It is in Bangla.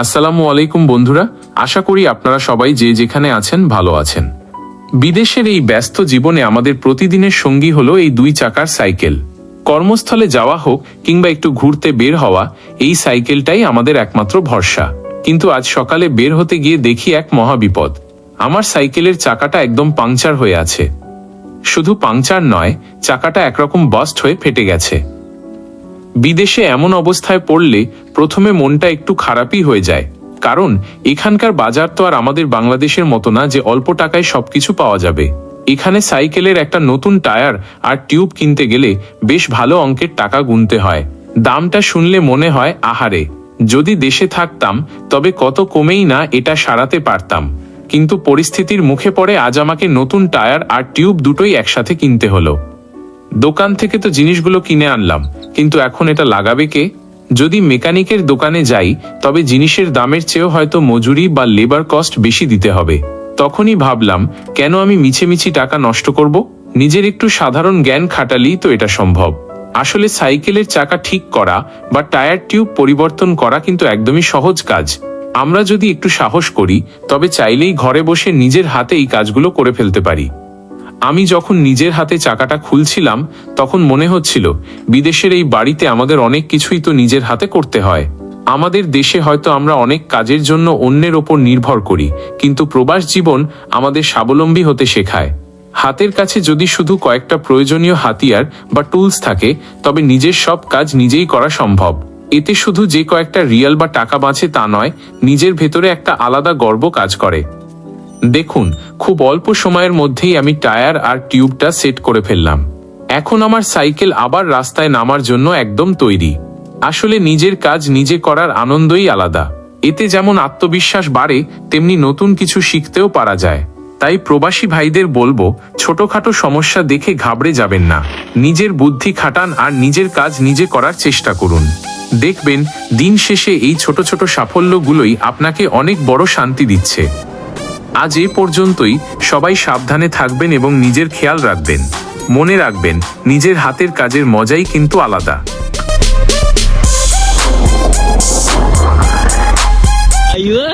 আসসালামু আলাইকুম বন্ধুরা, আশা করি আপনারা সবাই যে যেখানে আছেন ভালো আছেন। বিদেশের এই ব্যস্ত জীবনে আমাদের প্রতিদিনের সঙ্গী হলো এই দুই চাকার সাইকেল। কর্মস্থলে যাওয়া হোক কিংবা একটু ঘুরতে বের হওয়া, এই সাইকেলটাই আমাদের একমাত্র ভরসা। কিন্তু আজ সকালে বের হতে গিয়ে দেখি এক মহাবিপদ। আমার সাইকেলের চাকাটা একদম পাংচার হয়ে আছে। শুধু পাংচার নয়, চাকাটা একরকম বাস্ট হয়ে ফেটে গেছে। বিদেশে এমন অবস্থায় পড়লে প্রথমে মনটা একটু খারাপই হয়ে যায়, কারণ এখানকার বাজার তো আর আমাদের বাংলাদেশের মতো না যে অল্প টাকায় সবকিছু পাওয়া যাবে। এখানে সাইকেলের একটা নতুন টায়ার আর টিউব কিনতে গেলে বেশ ভালো অঙ্কের টাকা গুনতে হয়। দামটা শুনলে মনে হয় আহারে, যদি দেশে থাকতাম তবে কত কমেই না এটা সারাতে পারতাম। কিন্তু পরিস্থিতির মুখে পড়ে আজ আমাকে নতুন টায়ার আর টিউব দুটোই একসাথে কিনতে হলো। দোকান থেকে তো জিনিসগুলো কিনে আনলাম, কিন্তু এখন এটা লাগাবে কে? যদি মেকানিকের দোকানে যাই তবে জিনিসের দামের চেয়েও হয়তো মজুরি বা লেবার কস্ট বেশি দিতে হবে। তখনই ভাবলাম, কেন আমি মিছেমিছি টাকা নষ্ট করব? নিজের একটু সাধারণ জ্ঞান খাটালেই তো এটা সম্ভব। আসলে সাইকেলের চাকা ঠিক করা বা টায়ার টিউব পরিবর্তন করা কিন্তু একদমই সহজ কাজ। আমরা যদি একটু সাহস করি তবে চাইলেই ঘরে বসে নিজের হাতে এই কাজগুলো করে ফেলতে পারি। আমি যখন নিজের হাতে চাকাটা খুলছিলাম তখন মনে হচ্ছিল, বিদেশের এই বাড়িতে আমাদের অনেক কিছুই তো নিজের হাতে করতে হয়। আমাদের দেশে হয়তো আমরা অনেক কাজের জন্য অন্যের ওপর নির্ভর করি, কিন্তু প্রবাস জীবন আমাদের স্বাবলম্বী হতে শেখায়। হাতের কাছে যদি শুধু কয়েকটা প্রয়োজনীয় হাতিয়ার বা টুলস থাকে তবে নিজের সব কাজ নিজেই করা সম্ভব। এতে শুধু যে কয়েকটা রিয়াল বা টাকা বাঁচে তা নয়, নিজের ভেতরে একটা আলাদা গর্ব কাজ করে। দেখুন, খুব অল্প সময়ের মধ্যেই আমি টায়ার আর টিউবটা সেট করে ফেললাম। এখন আমার সাইকেল আবার রাস্তায় নামার জন্য একদম তৈরি। আসলে নিজের কাজ নিজে করার আনন্দই আলাদা। এতে যেমন আত্মবিশ্বাস বাড়ে, তেমনি নতুন কিছু শিখতেও পারা যায়। তাই প্রবাসী ভাইদের বলবো, ছোটখাটো সমস্যা দেখে ঘাবড়ে যাবেন না। নিজের বুদ্ধি খাটান আর নিজের কাজ নিজে করার চেষ্টা করুন। দেখবেন দিন শেষে এই ছোট ছোট সাফল্যগুলোই আপনাকে অনেক বড় শান্তি দিচ্ছে। আজ এ পর্যন্তই। সবাই সাবধানে থাকবেন এবং নিজের খেয়াল রাখবেন। মনে রাখবেন, নিজের হাতের কাজের মজাই কিন্তু আলাদা। Ayuh.